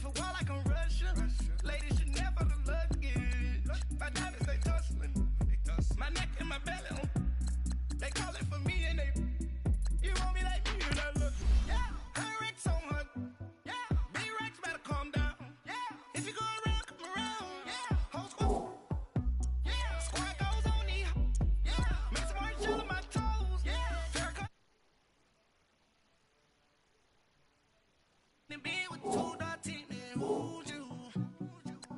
for war like I'm Russia. Ladies should never the luggage. My diamonds, they tussling. My neck and my belly on. They call it for me and they. You want me like me and I look. Yeah, her Rex on her. Yeah, B-Rex better calm down. Yeah, if you go around, come around. Yeah, whole squad. Yeah, squad goes on me. Yeah, make some more shit on my toes. Yeah, haircut. And being with 2.10 and who's you?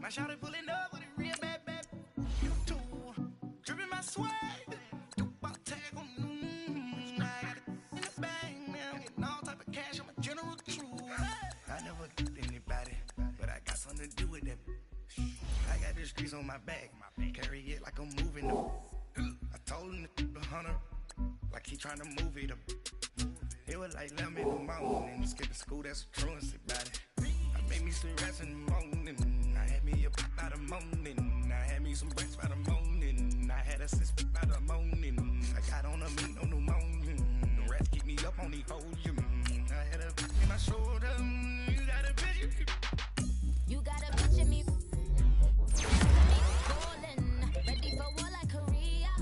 My shawty pulling up with a real bad. You too. Dripping my swag. Do about tag on. I got it in the bag now. Getting all type of cash on my general crew. I never get anybody, but I got something to do with that. I got the streets on my back. Carry it like I'm moving them. I told him to the hunter, like he trying to move it up. It was like 11 in the morning. Skipping school, that's a truancy about it. I made me some rest in the morning. I had me a by the morning. I had me some breaks by the morning. I had a sis by the morning. I got on a meat, no pneumonia. The rats keep me up on the podium. I had a in my shoulder. You got a picture. You got a picture me. Golden, ready for war like Korea.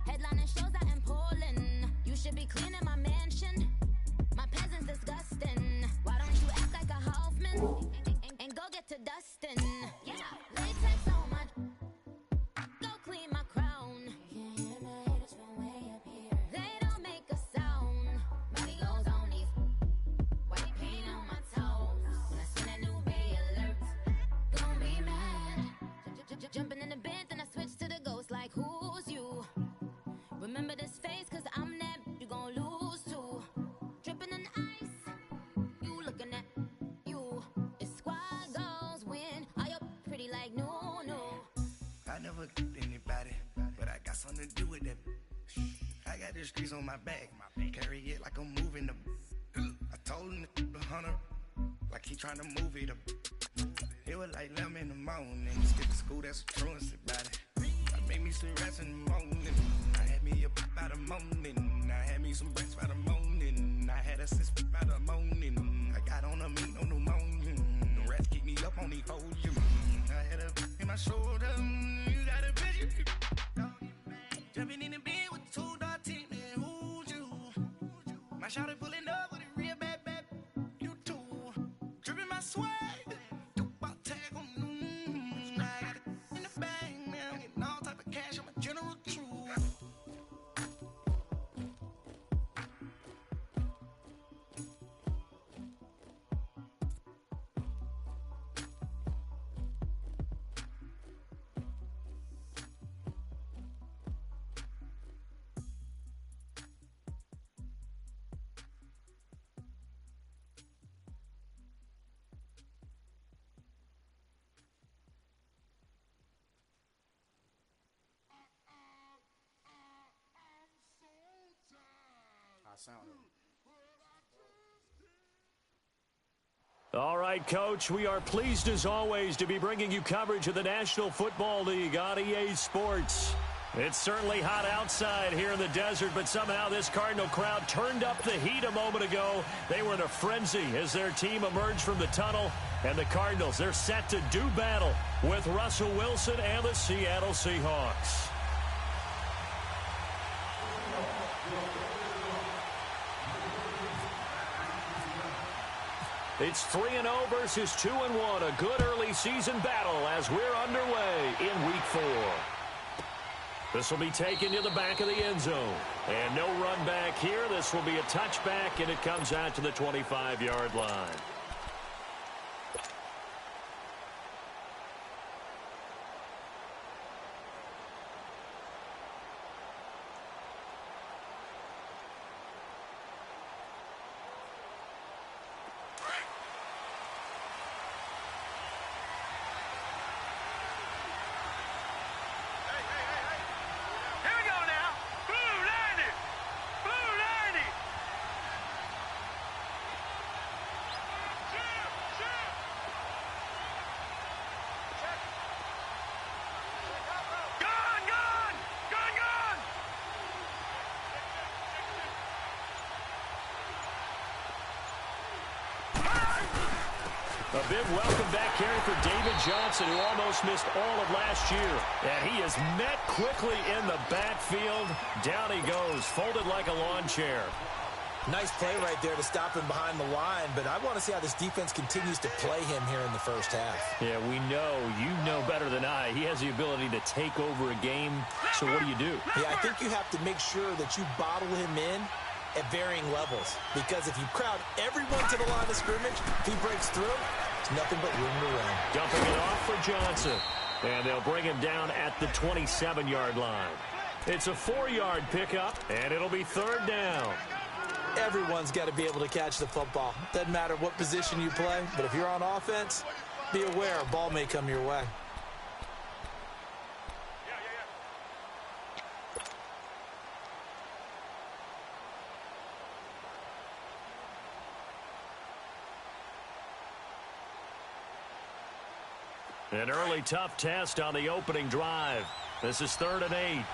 Headlining shows out in Poland. You should be cleaning my mansion. My peasants disgusting. Why don't you act like a Hoffman and go get to dustin'? Yeah, latex on my. Go clean my crown. Can't hear my haters from way up here. They don't make a sound. Body goes on these. White paint on my toes. When I send a new bay alert, gon' be mad. Jumping in the bed, then I switch to the ghost like who's you? Remember this face, cause I'm that you gon' lose too. Dripping in ice, you looking at you. It's squad goals win. Are you pretty like no? I never get anybody, but I got something to do with that. I got the streets on my back. Carry it like I'm moving them. I told him to the hunter, like he trying to move it up. It was like 11 in the morning. Skipping school, that's a truancy about it. I made me some rest in the morning. I had me a by the morning. I had me some breaks by the morning. I had a sis by the morning. I got on a meat, no pneumonia. The rats keep me up on the podium. I had a in my shoulder. You got a picture. Jumping in the bed with 2.10 and who's you? My shawty pulling up with a real bad. You too. Dripping my swag. Do about tag on. I got it in the bag now. Getting all type of cash on my general crew. All right, Coach, we are pleased as always to be bringing you coverage of the National Football League on EA Sports. It's certainly hot outside here in the desert, but somehow this Cardinal crowd turned up the heat a moment ago. They were in a frenzy as their team emerged from the tunnel, and the Cardinals, they're set to do battle with Russell Wilson and the Seattle Seahawks. It's 3-0 versus 2-1, a good early season battle as we're underway in Week 4. This will be taken to the back of the end zone. And no run back here. This will be a touchback, and it comes out to the 25-yard line. A big welcome back carry for David Johnson, who almost missed all of last year. And he is met quickly in the backfield. Down he goes, folded like a lawn chair. Nice play right there to stop him behind the line, but I want to see how this defense continues to play him here in the first half. Yeah, we know. You know better than I. He has the ability to take over a game, so what do? Yeah, I think you have to make sure that you bottle him in at varying levels, because if you crowd everyone to the line of scrimmage, if he breaks through, it's nothing but room to run. Dumping it off for Johnson, and they'll bring him down at the 27-yard line. It's a 4-yard pickup, and it'll be third down. Everyone's got to be able to catch the football. Doesn't matter what position you play, but if you're on offense, be aware a ball may come your way. An early tough test on the opening drive. This is 3rd and 8.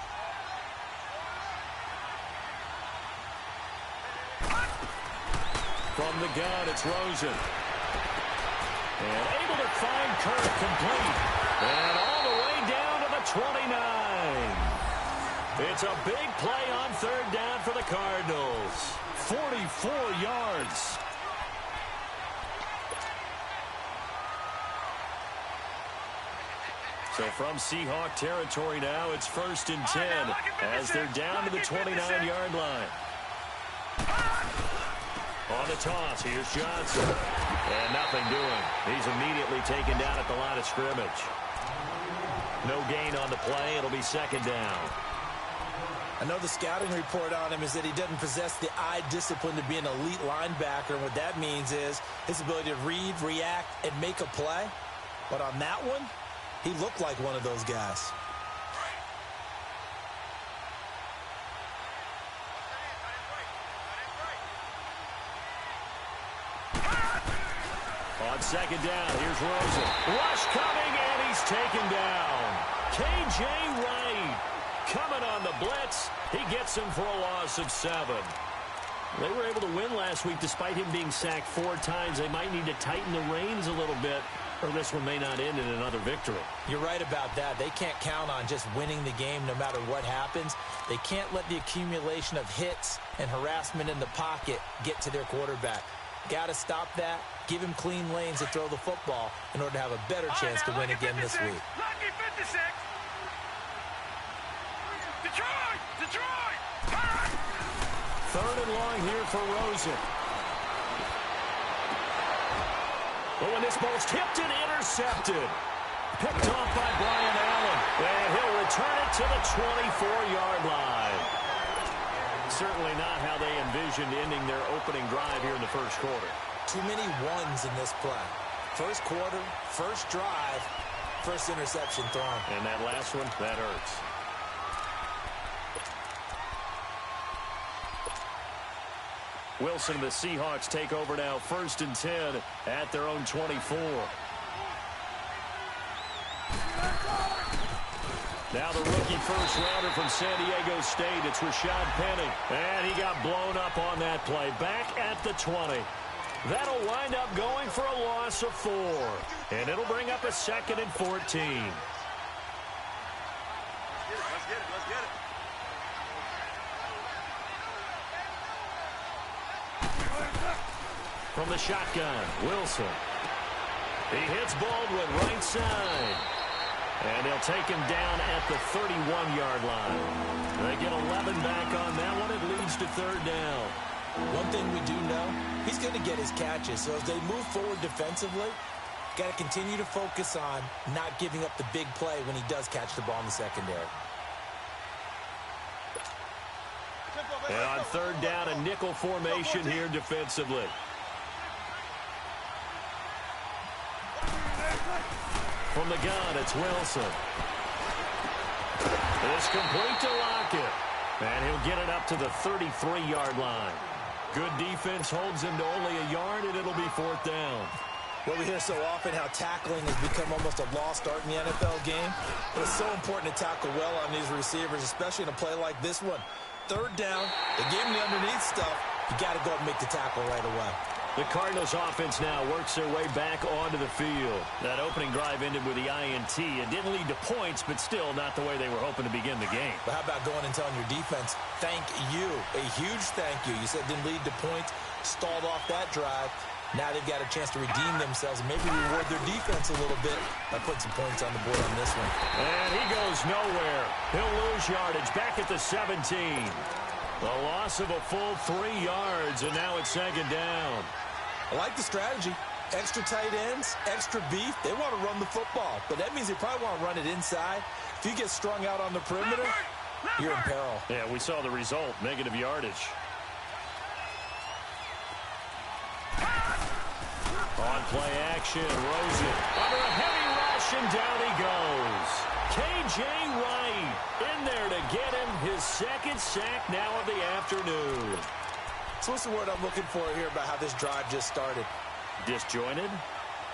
From the gun, it's Rosen. And able to find Kirk complete. And all the way down to the 29. It's a big play on 3rd down for the Cardinals. 44 yards. So from Seahawk territory now, it's 1st and 10 as they're down to the 29-yard line. On the toss, here's Johnson. And nothing doing. He's immediately taken down at the line of scrimmage. No gain on the play. It'll be 2nd down. I know the scouting report on him is that he doesn't possess the eye discipline to be an elite linebacker. And what that means is his ability to read, react, and make a play. But on that one, he looked like one of those guys. On 2nd down, here's Rosen. Rush coming, and he's taken down. K.J. Wright coming on the blitz. He gets him for a loss of 7. They were able to win last week despite him being sacked 4 times. They might need to tighten the reins a little bit, or this one may not end in another victory. You're right about that. They can't count on just winning the game no matter what happens. They can't let the accumulation of hits and harassment in the pocket get to their quarterback. Got to stop that, give him clean lanes to throw the football in order to have a better chance to win again this week. Lucky 56. Detroit! 3rd and long here for Rosen. But when this ball's tipped and intercepted, picked off by Brian Allen, and he'll return it to the 24-yard line. Certainly not how they envisioned ending their opening drive here in the first quarter. Too many ones in this play. First quarter, first drive, first interception thrown. And that last one, that hurts. Wilson and the Seahawks take over now, 1st and 10 at their own 24. Now the rookie first-rounder from San Diego State, it's Rashad Penny. And he got blown up on that play. Back at the 20. That'll wind up going for a loss of 4. And it'll bring up a 2nd and 14. Let's get it. From the shotgun, Wilson. He hits Baldwin right side. And they'll take him down at the 31-yard line. They get 11 back on that one. It leads to 3rd down. One thing we do know, he's going to get his catches. So as they move forward defensively, got to continue to focus on not giving up the big play when he does catch the ball in the secondary. And on 3rd down, a nickel formation here defensively. From the gun, it's Wilson. It's complete to Lockett. And he'll get it up to the 33-yard line. Good defense holds him to only a yard, and it'll be 4th down. Well, we hear so often how tackling has become almost a lost art in the NFL game. But it's so important to tackle well on these receivers, especially in a play like this one. 3rd down, they gave him the underneath stuff. You got to go and make the tackle right away. The Cardinals offense now works their way back onto the field. That opening drive ended with the INT. It didn't lead to points, but still not the way they were hoping to begin the game. But how about going and telling your defense, thank you, a huge thank you. You said it didn't lead to points, stalled off that drive. Now they've got a chance to redeem themselves and maybe reward their defense a little bit by putting some points on the board on this one. And he goes nowhere. He'll lose yardage back at the 17. The loss of a full 3 yards, and now it's second down. I like the strategy. Extra tight ends, extra beef. They want to run the football, but that means they probably want to run it inside. If you get strung out on the perimeter, you're in peril. Yeah, we saw the result, negative yardage. On play action, Rosen under a heavy rush, and down he goes. K.J. Wright in there to get him his second sack now of the afternoon. So what's the word I'm looking for here about how this drive just started? Disjointed?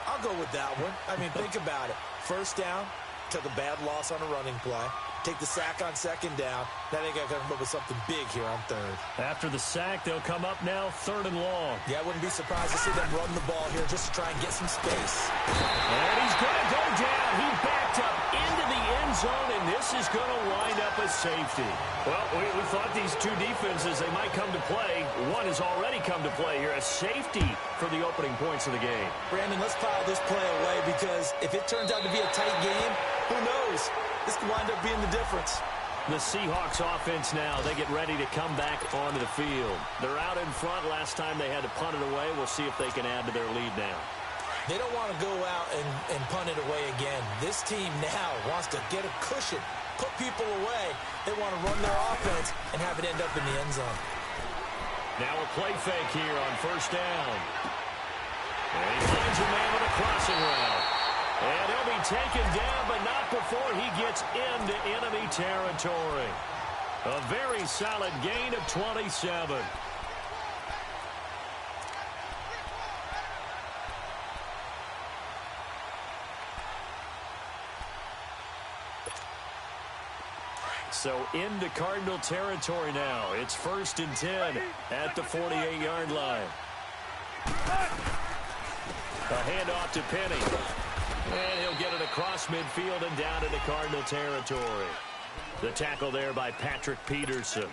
I'll go with that one. I mean, think about it. First down, took a bad loss on a running play. Take the sack on second down. Now they got to come up with something big here on third. After the sack, they'll come up now 3rd and long. Yeah, I wouldn't be surprised to see them run the ball here just to try and get some space. And he's going to go down. He backed up into the end zone, and this is going to wind up a safety. Well, we thought these two defenses, they might come to play. One has already come to play here, a safety for the opening points of the game. Brandon, let's file this play away because if it turns out to be a tight game, who knows? This could wind up being the difference. The Seahawks offense now, they get ready to come back onto the field. They're out in front. Last time they had to punt it away. We'll see if they can add to their lead now. They don't want to go out and punt it away again. This team now wants to get a cushion, put people away. They want to run their offense and have it end up in the end zone. Now a play fake here on first down. And he finds a man with a crossing route. And he'll be taken down, but not before he gets into enemy territory. A very solid gain of 27. So into Cardinal territory now. It's 1st and 10 at the 48-yard line. A handoff to Penny. And he'll get it across midfield and down into Cardinal territory. The tackle there by Patrick Peterson.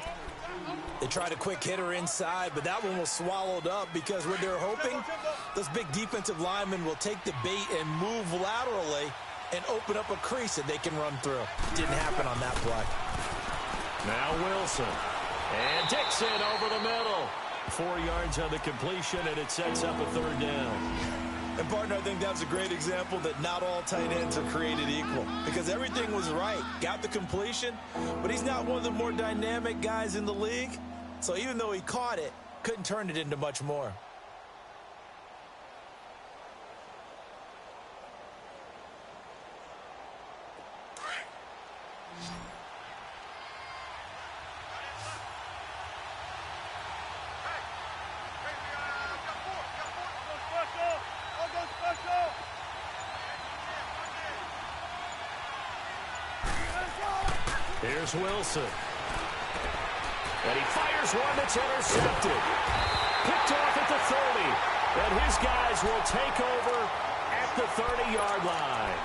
They tried a quick hitter inside, but that one was swallowed up because what they're hoping, those big defensive linemen will take the bait and move laterally and open up a crease that they can run through. Didn't happen on that play. Now Wilson. And Dixon over the middle. 4 yards on the completion, and it sets up a 3rd down. And, partner, I think that's a great example that not all tight ends are created equal because everything was right. Got the completion, but he's not one of the more dynamic guys in the league. So even though he caught it, couldn't turn it into much more. Here's Wilson. And he fires one that's intercepted. Picked off at the 30. And his guys will take over at the 30-yard line.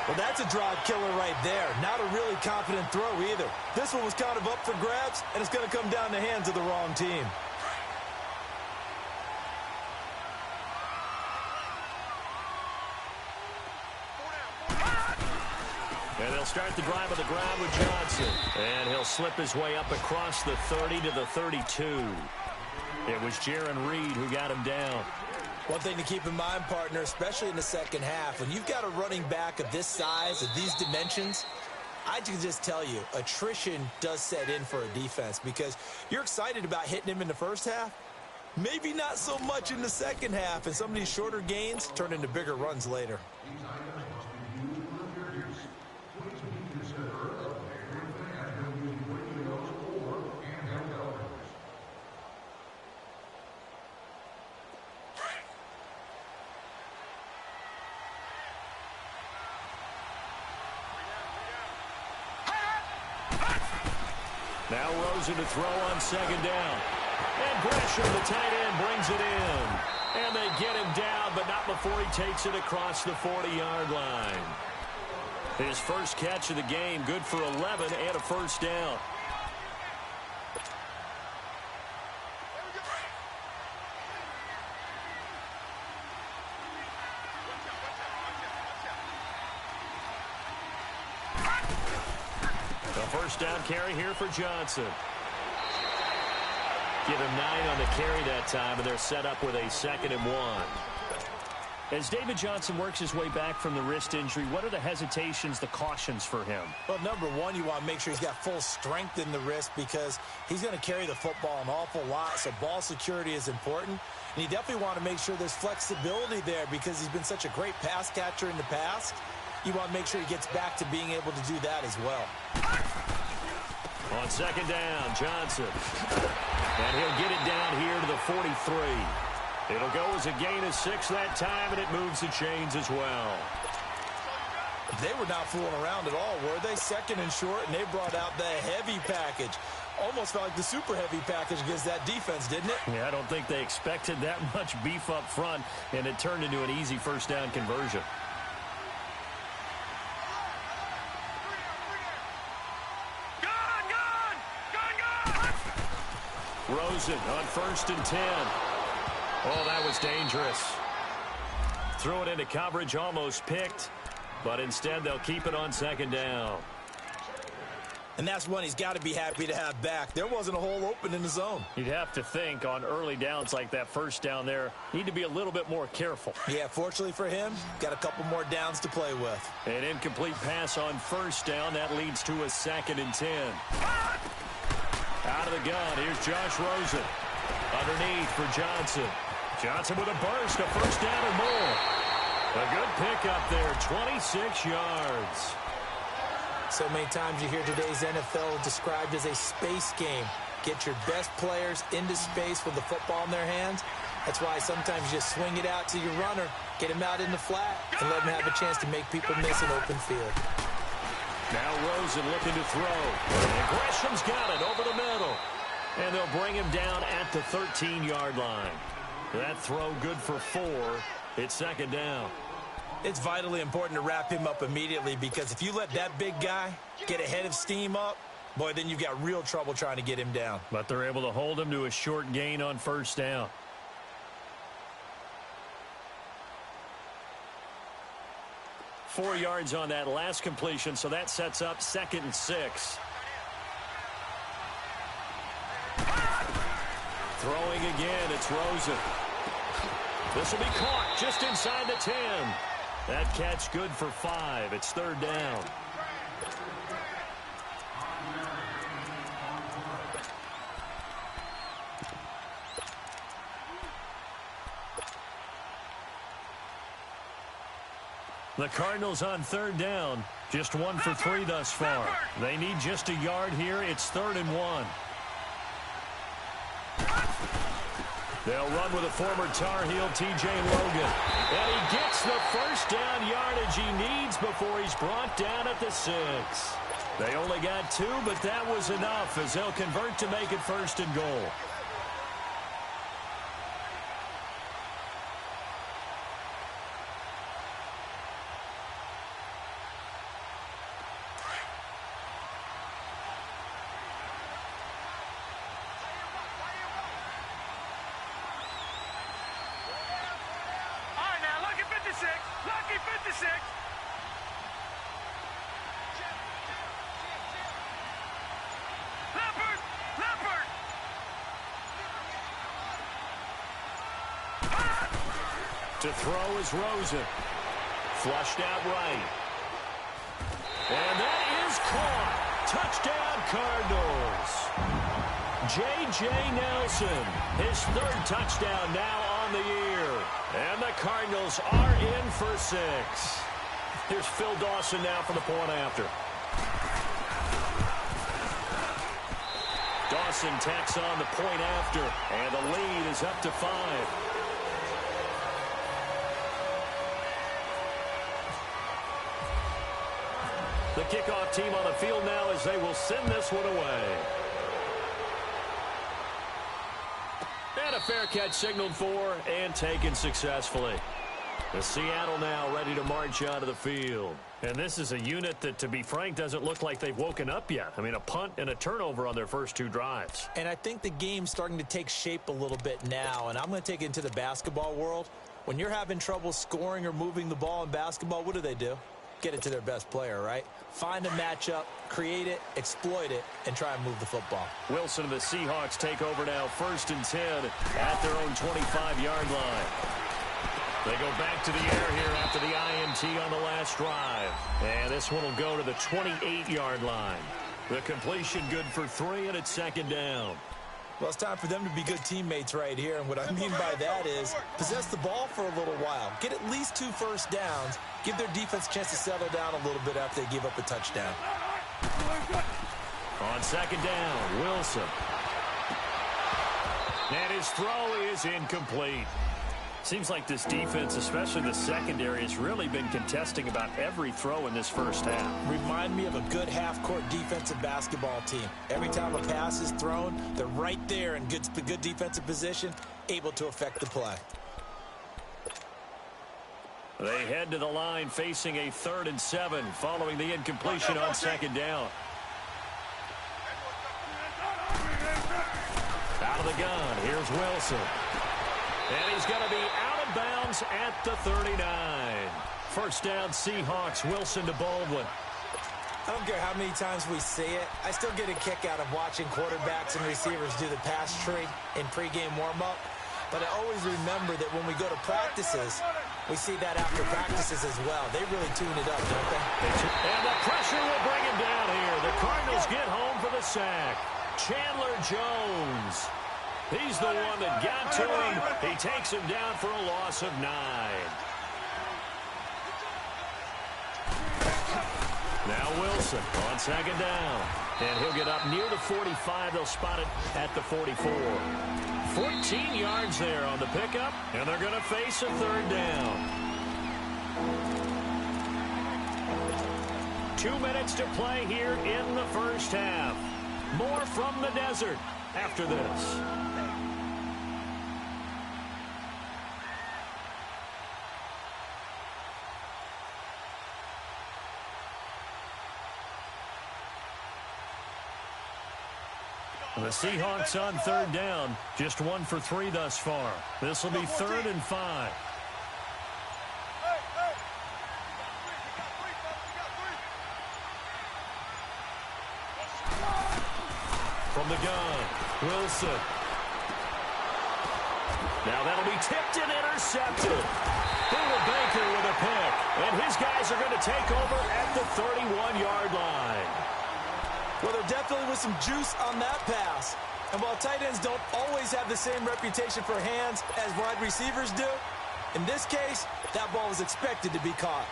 Well, that's a drive killer right there. Not a really confident throw either. This one was kind of up for grabs, and it's going to come down the hands of the wrong team. And they'll start the drive on the ground with Johnson. And he'll slip his way up across the 30 to the 32. It was Jaron Reed who got him down. One thing to keep in mind, partner, especially in the second half, when you've got a running back of this size, of these dimensions, I can just tell you, attrition does set in for a defense because you're excited about hitting him in the first half. Maybe not so much in the second half, and some of these shorter gains turn into bigger runs later. Now Rosen to throw on second down. And Gresham, the tight end, brings it in. And they get him down, but not before he takes it across the 40-yard line. His first catch of the game, good for 11 and a first down. The first down carry here for Johnson. Give him 9 on the carry that time, and they're set up with a 2nd and 1. As David Johnson works his way back from the wrist injury, what are the hesitations, the cautions for him? Well, number one, you want to make sure he's got full strength in the wrist because he's going to carry the football an awful lot, so ball security is important. And you definitely want to make sure there's flexibility there because he's been such a great pass catcher in the past. You want to make sure he gets back to being able to do that as well. On 2nd down, Johnson. And he'll get it down here to the 43. It'll go as a gain of 6 that time, and it moves the chains as well. They were not fooling around at all, were they? 2nd and short, and they brought out the heavy package. Almost felt like the super heavy package against that defense, didn't it? Yeah, I don't think they expected that much beef up front, and it turned into an easy first down conversion. Rosen on 1st and 10. Oh, that was dangerous. Threw it into coverage, almost picked, but instead they'll keep it on 2nd down. And that's one he's got to be happy to have back. There wasn't a hole open in the zone. You'd have to think on early downs like that first down there, need to be a little bit more careful. Yeah, fortunately for him, got a couple more downs to play with. An incomplete pass on 1st down. That leads to a 2nd and 10. Out of the gun, here's Josh Rosen. Underneath for Johnson. Johnson with a burst, a first down or more. A good pickup there, 26 yards. So many times you hear today's NFL described as a space game. Get your best players into space with the football in their hands. That's why sometimes you just swing it out to your runner, get him out in the flat, and let him have a chance to make people miss an open field. Now Rosen looking to throw. And Gresham's got it over the middle. And they'll bring him down at the 13-yard line. That throw good for 4. It's 2nd down. It's vitally important to wrap him up immediately because if you let that big guy get ahead of steam up, boy, then you've got real trouble trying to get him down. But they're able to hold him to a short gain on 1st down. Four yards on that last completion, so that sets up 2nd and 6. Throwing again, it's Rosen. This will be caught just inside the 10. That catch good for 5. It's 3rd down. The Cardinals on 3rd down. Just 1 for 3 thus far. They need just a yard here. It's 3rd and 1. They'll run with a former Tar Heel, T.J. Logan. And he gets the first down yardage he needs before he's brought down at the 6. They only got 2, but that was enough as they'll convert to make it 1st and goal. Lucky 56. Leopard. To throw is Rosen. Flushed out right. And that is caught. Touchdown, Cardinals. J.J. Nelson, his 3rd touchdown now on the year. And the Cardinals are in for 6. Here's Phil Dawson now for the point after. Dawson tacks on the point after, and the lead is up to 5. The kickoff team on the field now as they will send this one away. fair catch signaled for and taken successfully. The Seattle now ready to march onto the field. And this is a unit that, to be frank, doesn't look like they've woken up yet. I mean, a punt and a turnover on their first 2 drives. And I think the game's starting to take shape a little bit now, and I'm going to take it into the basketball world. When you're having trouble scoring or moving the ball in basketball, what do? Get it to their best player, right? Find a matchup, create it, exploit it, and try and move the football. Wilson and the Seahawks take over now, 1st and 10 at their own 25-yard line. They go back to the air here after the INT on the last drive. And this one will go to the 28-yard line. The completion good for 3, and it's 2nd down. Well, it's time for them to be good teammates right here. And what I mean by that is possess the ball for a little while. Get at least 2 first downs. Give their defense a chance to settle down a little bit after they give up a touchdown. On 2nd down, Wilson. And his throw is incomplete. Seems like this defense, especially the secondary, has really been contesting about every throw in this first half. Remind me of a good half-court defensive basketball team. Every time a pass is thrown, they're right there in good defensive position, able to affect the play. They head to the line facing a 3rd and 7 following the incompletion on 2nd down. Out of the gun, here's Wilson. And he's going to be out of bounds at the 39. 1st down, Seahawks. Wilson to Baldwin. I don't care how many times we see it. I still get a kick out of watching quarterbacks and receivers do the pass tree in pregame warm-up. But I always remember that when we go to practices, we see that after practices as well. They really tune it up, don't they? And the pressure will bring him down here. The Cardinals get home for the sack. Chandler Jones. He's the one that got to him. He takes him down for a loss of 9. Now Wilson on 2nd down. And he'll get up near the 45. They'll spot it at the 44. 14 yards there on the pickup. And they're going to face a 3rd down. 2 minutes to play here in the first half. More from the desert after this. The Seahawks on 3rd down. Just 1 for 3 thus far. This will be 3rd and 5. From the gun, Wilson. Now that'll be tipped and intercepted. Buda Baker with a pick. And his guys are going to take over at the 31-yard line. Well, there definitely was some juice on that pass. And while tight ends don't always have the same reputation for hands as wide receivers do, in this case, that ball was expected to be caught.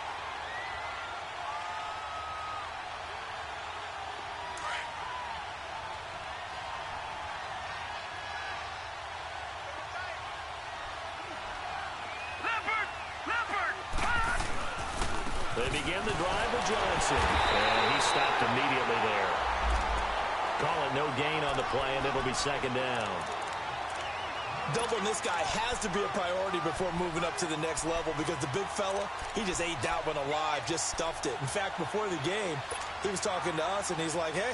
They begin the drive with Johnson. And he stopped immediately there. Call it no gain on the play, and it'll be 2nd down. Doubling this guy has to be a priority before moving up to the next level because the big fella, he just ate that one alive, just stuffed it. In fact, before the game, he was talking to us, and he's like, hey,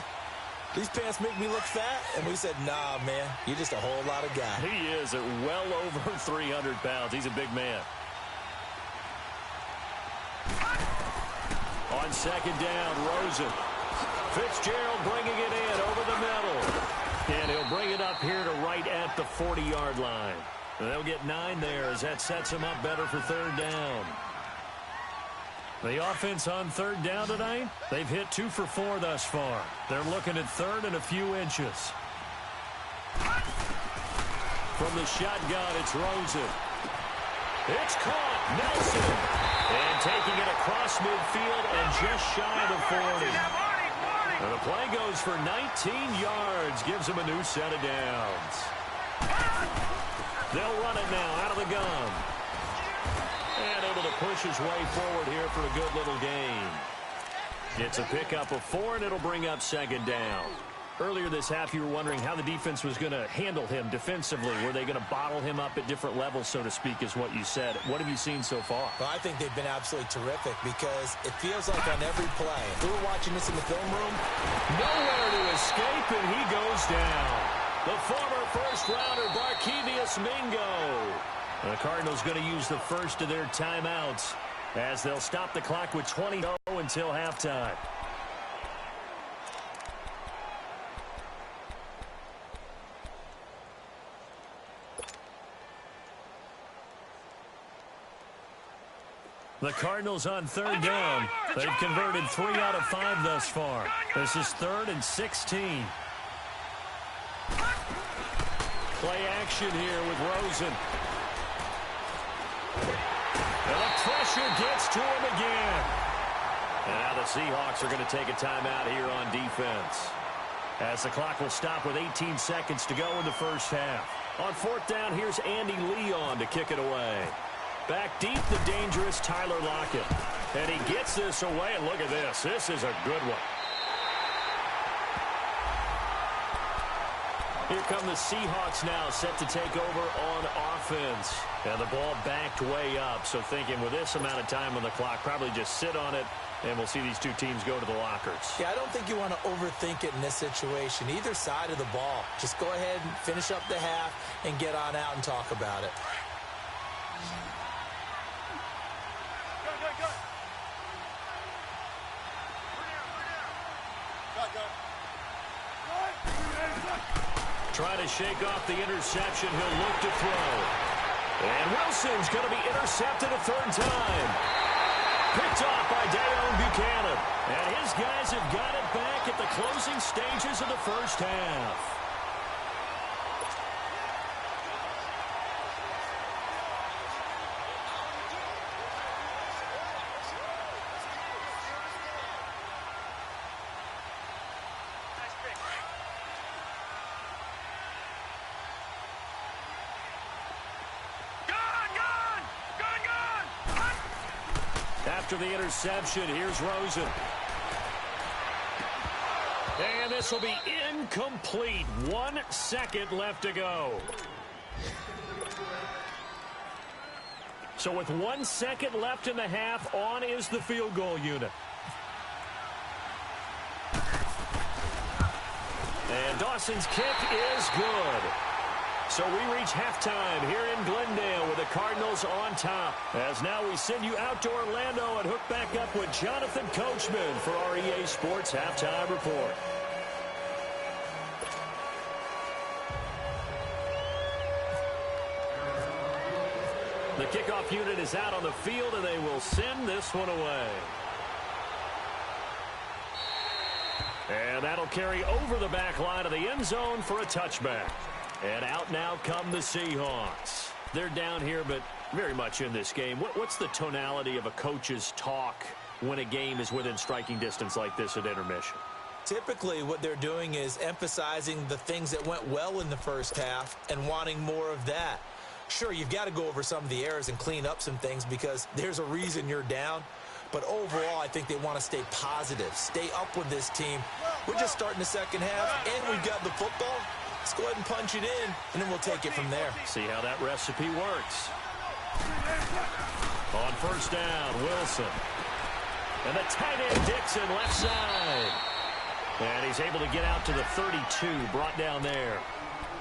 these pants make me look fat. And we said, nah, man, you're just a whole lot of guy. He is at well over 300 pounds. He's a big man. On 2nd down, Rosen. Fitzgerald bringing it in over the middle. And he'll bring it up here to right at the 40-yard line. And they'll get 9 there as that sets him up better for 3rd down. The offense on 3rd down tonight, they've hit 2 for 4 thus far. They're looking at 3rd and a few inches. From the shotgun, it's Rosen. It's caught. Nelson. And taking it across midfield and just shy of the 40. And the play goes for 19 yards. Gives him a new set of downs. They'll run it now out of the gun. And able to push his way forward here for a good little gain. It's a pickup of 4, and it'll bring up 2nd down. Earlier this half, you were wondering how the defense was going to handle him defensively. Were they going to bottle him up at different levels, so to speak, is what you said. What have you seen so far? Well, I think they've been absolutely terrific because it feels like on every play, if we were watching this in the film room, nowhere to escape, and he goes down. The former first-rounder, Barkevious Mingo. The Cardinals going to use the first of their timeouts as they'll stop the clock with 20 to go until halftime. The Cardinals on third down. They've converted 3 out of 5 thus far. This is 3rd and 16. Play action here with Rosen. And the pressure gets to him again. And now the Seahawks are going to take a timeout here on defense, as the clock will stop with 18 seconds to go in the first half. On 4th down, here's Andy Leon to kick it away. Back deep, the dangerous Tyler Lockett. And he gets this away, and look at this. This is a good one. Here come the Seahawks now, set to take over on offense. And the ball backed way up, so thinking with this amount of time on the clock, probably just sit on it, and we'll see these two teams go to the lockers. Yeah, I don't think you want to overthink it in this situation. Either side of the ball. Just go ahead and finish up the half and get on out and talk about it. Trying to shake off the interception. He'll look to throw. And Wilson's going to be intercepted a 3rd time. Picked off by Dayon Buchanan. And his guys have got it back at the closing stages of the first half. After the interception, here's Rosen. And this will be incomplete. 1 second left to go. So with 1 second left in the half, on is the field goal unit. And Dawson's kick is good. So we reach halftime here in Glendale with the Cardinals on top. As now we send you out to Orlando and hook back up with Jonathan Coachman for our EA Sports Halftime Report. The kickoff unit is out on the field, and they will send this one away. And that'll carry over the back line of the end zone for a touchback. And out now come the Seahawks. They're down here, but very much in this game. What's the tonality of a coach's talk when a game is within striking distance like this at intermission? Typically, what they're doing is emphasizing the things that went well in the first half and wanting more of that. Sure, you've got to go over some of the errors and clean up some things because there's a reason you're down. But overall, I think they want to stay positive, stay up with this team. We're just starting the second half, and we've got the football. Let's go ahead and punch it in, and then we'll take it from there. See how that recipe works. On 1st down, Wilson. And the tight end, Dixon, left side. And he's able to get out to the 32, brought down there.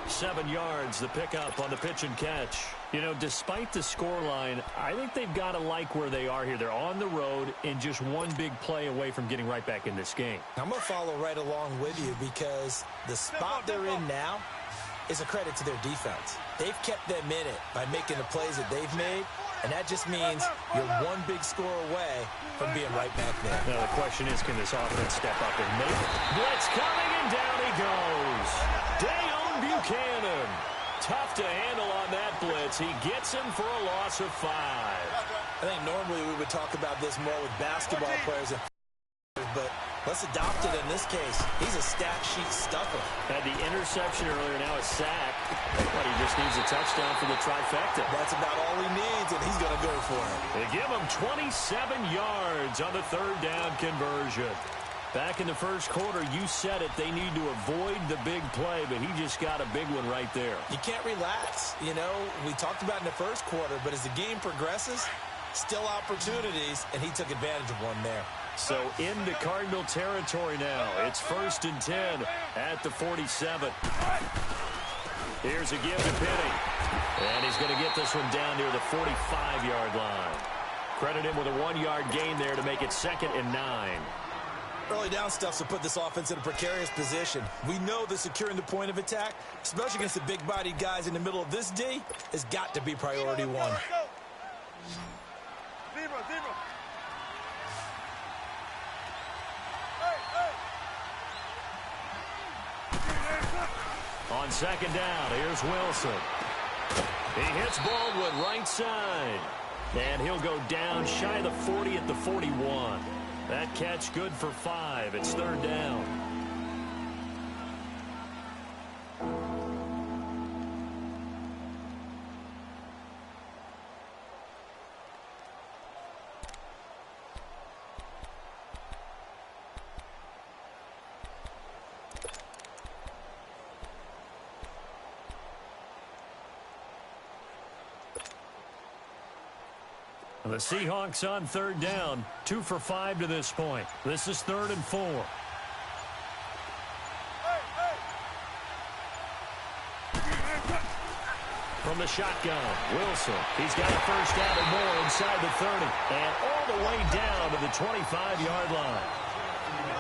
7 yards, the pickup on the pitch and catch. You know, despite the scoreline, I think they've got to like where they are here. They're on the road and just one big play away from getting right back in this game. I'm going to follow right along with you because the spot they're in now is a credit to their defense. They've kept them in it by making the plays that they've made, and that just means you're one big score away from being right back there. Now the question is, can this offense step up and make it? Blitz coming, and down he goes. Dayon Buchanan. Tough to handle on that blitz. He gets him for a loss of 5. I think normally we would talk about this more with basketball players, but let's adopt it in this case. He's a stat sheet stuffer. Had the interception earlier, now a sack. But he just needs a touchdown for the trifecta. That's about all he needs, and he's going to go for it. They give him 27 yards on the 3rd down conversion. Back in the first quarter, you said it, they need to avoid the big play, but he just got a big one right there. You can't relax. You know, we talked about in the first quarter, but as the game progresses, still opportunities, and he took advantage of one there. So into Cardinal territory now. It's 1st and 10 at the 47. Here's a give to Penny. And he's going to get this one down near the 45-yard line. Credit him with a 1-yard gain there to make it 2nd and 9. Early down stuff to put this offense in a precarious position. We know that securing the point of attack, especially against the big-bodied guys in the middle of this D, has got to be priority one. On 2nd down, here's Wilson. He hits Baldwin right side. And he'll go down shy of the 40 at the 41. That catch good for 5. It's 3rd down. The Seahawks on 3rd down, 2 for 5 to this point. This is 3rd and 4. From the shotgun, Wilson. He's got a 1st down and more inside the 30. And all the way down to the 25-yard line.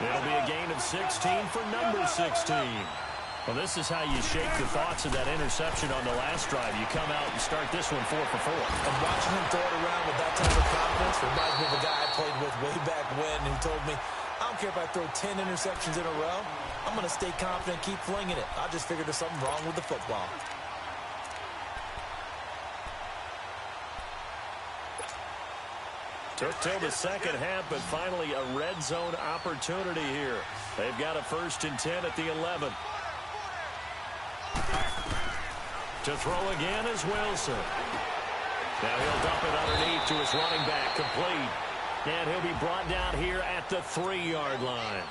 It'll be a gain of 16 for number 16. Well, this is how you shake the thoughts of that interception on the last drive. You come out and start this one 4 for 4. And watching him throw it around with that type of confidence reminds me of a guy I played with way back when who told me, I don't care if I throw 10 interceptions in a row. I'm going to stay confident, keep flinging it. I just figured there's something wrong with the football. Took till the second half, but finally a red zone opportunity here. They've got a 1st and 10 at the 11. To throw again is Wilson. Now he'll dump it underneath to his running back, complete. And he'll be brought down here at the 3-yard line.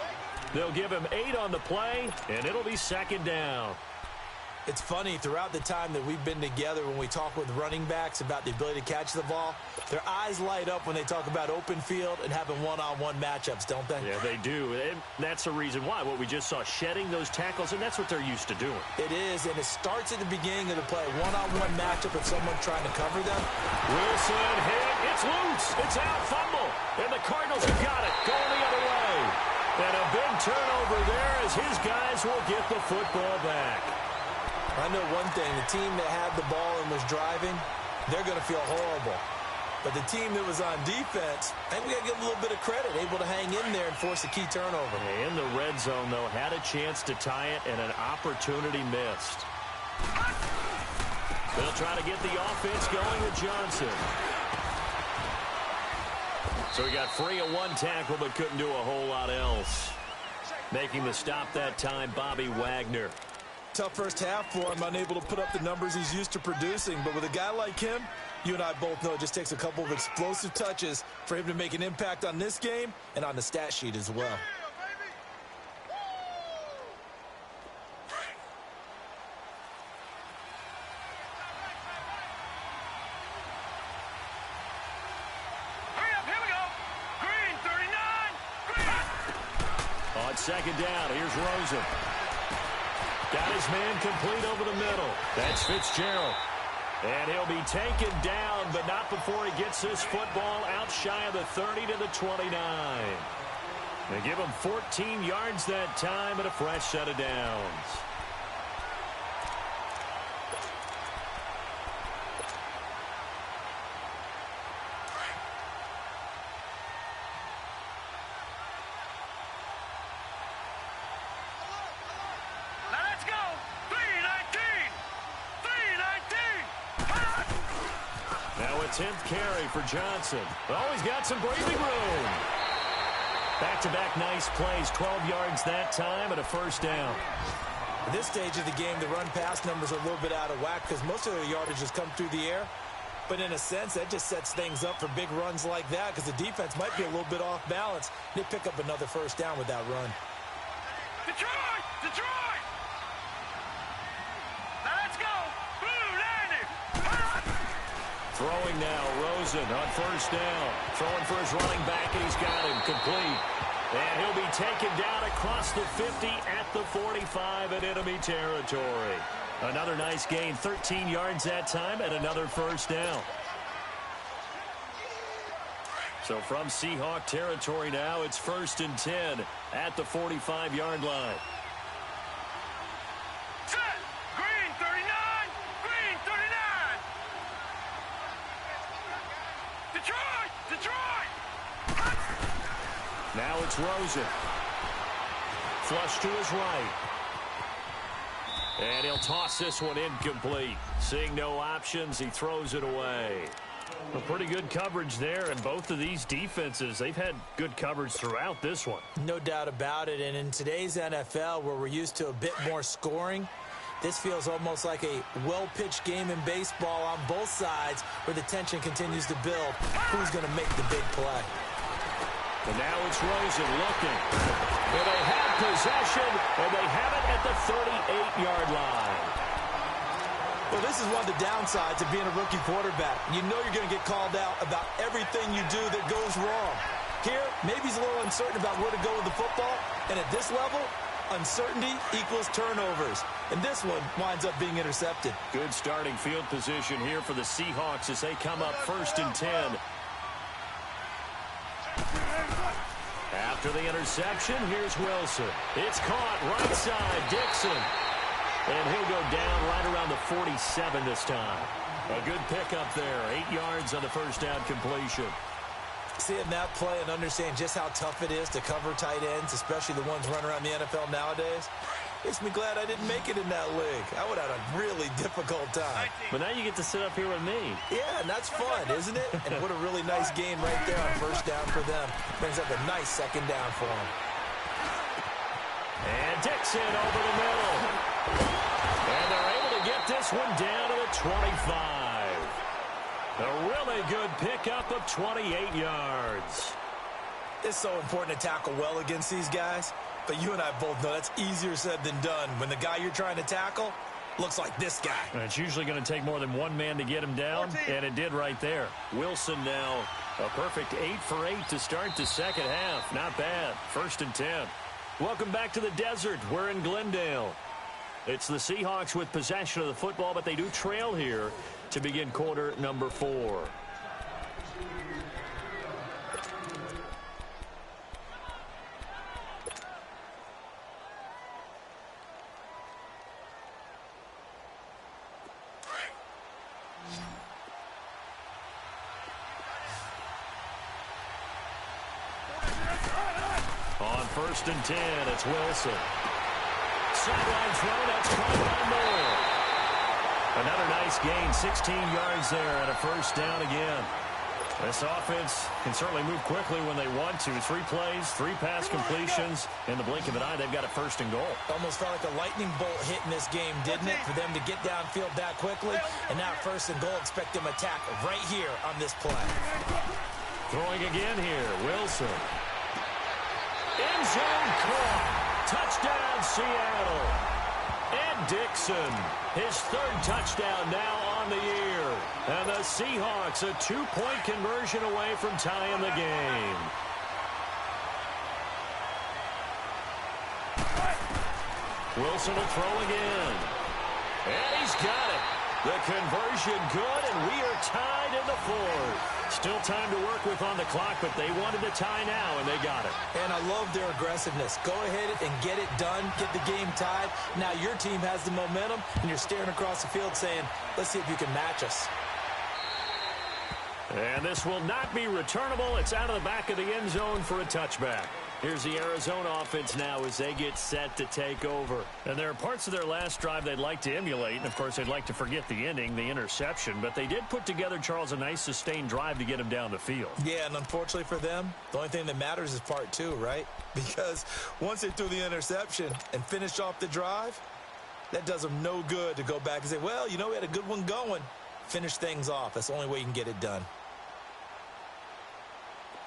They'll give him 8 on the play, and it'll be 2nd down. It's funny, throughout the time that we've been together, when we talk with running backs about the ability to catch the ball, their eyes light up when they talk about open field and having one-on-one matchups, don't they? Yeah, they do. And that's the reason why. What we just saw, shedding those tackles, and that's what they're used to doing. It is, and it starts at the beginning of the play. One-on-one matchup with someone trying to cover them. Wilson hit. It's loose. It's out. Fumble. And the Cardinals have got it. Going the other way. And a big turnover there as his guys will get the football back. I know one thing, the team that had the ball and was driving, they're going to feel horrible. But the team that was on defense, I think we got to give them a little bit of credit, able to hang in there and force a key turnover. In the red zone, though, had a chance to tie it and an opportunity missed. They'll try to get the offense going with Johnson. So he got free of one tackle but couldn't do a whole lot else. Making the stop that time, Bobby Wagner. Tough first half for him, unable to put up the numbers he's used to producing. But with a guy like him, you and I both know it just takes a couple of explosive touches for him to make an impact on this game and on the stat sheet as well. Hurry up, here we go. Green, 39. Green. On 2nd down, here's Rosen. Got his man complete over the middle. That's Fitzgerald. And he'll be taken down, but not before he gets this football out shy of the 30 to the 29. They give him 14 yards that time and a fresh set of downs. Now a 10th carry for Johnson. Oh, he's got some breathing room. Back-to-back nice plays, 12 yards that time and a 1st down. At this stage of the game, the run-pass numbers are a little bit out of whack because most of their yardage has come through the air. But in a sense, that just sets things up for big runs like that because the defense might be a little bit off balance. They pick up another first down with that run. Detroit! Detroit! Now let's go! Blue 90! Throwing now, Rosen on first down. Throwing for his running back, and he's got him complete. And he'll be taken down across the 50 at the 45 in enemy territory. Another nice gain, 13 yards that time, and another first down. So from Seahawk territory now, it's 1st and 10 at the 45-yard line. Set! Green 39! Green 39! Detroit! Detroit! Now it's Rosen. Flush to his right. And he'll toss this one incomplete. Seeing no options, he throws it away. A pretty good coverage there, and both of these defenses, they've had good coverage throughout this one. No doubt about it, and in today's NFL, where we're used to a bit more scoring, this feels almost like a well-pitched game in baseball on both sides where the tension continues to build. Who's going to make the big play? And now it's Rosen looking. And they have possession, and they have it at the 38-yard line. Well, this is one of the downsides of being a rookie quarterback. You know you're going to get called out about everything you do that goes wrong. Here, maybe he's a little uncertain about where to go with the football, and at this level, uncertainty equals turnovers. And this one winds up being intercepted. Good starting field position here for the Seahawks as they come up 1st and 10. After the interception, here's Wilson. It's caught right side, Dixon. And he'll go down right around the 47 this time. A good pickup there, 8 yards on the first down completion. Seeing that play and understanding just how tough it is to cover tight ends, especially the ones running around the NFL nowadays, makes me glad I didn't make it in that league. I would have had a really difficult time. But now you get to sit up here with me. Yeah, and that's fun, isn't it? And what a really nice game right there on first down for them. Brings up a nice second down for them. And Dixon over the middle. And they're able to get this one down to the 25. A really good pickup of 28 yards. It's so important to tackle well against these guys. But you and I both know that's easier said than done when the guy you're trying to tackle looks like this guy. And it's usually going to take more than one man to get him down, and it did right there. Wilson now a perfect 8 for 8 to start the second half. Not bad. 1st and 10. Welcome back to the desert. We're in Glendale. It's the Seahawks with possession of the football, but they do trail here to begin quarter number 4. On 1st and 10, it's Wilson. Sideline throw, that's caught by Moore. Another nice gain, 16 yards there and a first down again. This offense can certainly move quickly when they want to. 3 plays, 3 pass completions. In the blink of an eye, they've got a 1st and goal. Almost felt like a lightning bolt hit in this game, didn't it? For them to get downfield that quickly. And now 1st and goal, expect them to attack right here on this play. Throwing again here, Wilson. End zone caught. Touchdown, Seattle. And Dixon, his 3rd touchdown now on the year. And the Seahawks a 2-point conversion away from tying the game. Wilson will throw again. And he's got it. The conversion good, and we are tied in the 4th. Still time to work with on the clock, but they wanted to tie now, and they got it. And I love their aggressiveness. Go ahead and get it done, get the game tied. Now your team has the momentum, and you're staring across the field saying, let's see if you can match us. And this will not be returnable. It's out of the back of the end zone for a touchback. Here's the Arizona offense now as they get set to take over. And there are parts of their last drive they'd like to emulate. And, of course, they'd like to forget the ending, the interception. But they did put together, Charles, a nice sustained drive to get them down the field. Yeah, and unfortunately for them, the only thing that matters is part 2, right? Because once they threw the interception and finished off the drive, that does them no good to go back and say, well, you know, we had a good one going. Finish things off. That's the only way you can get it done.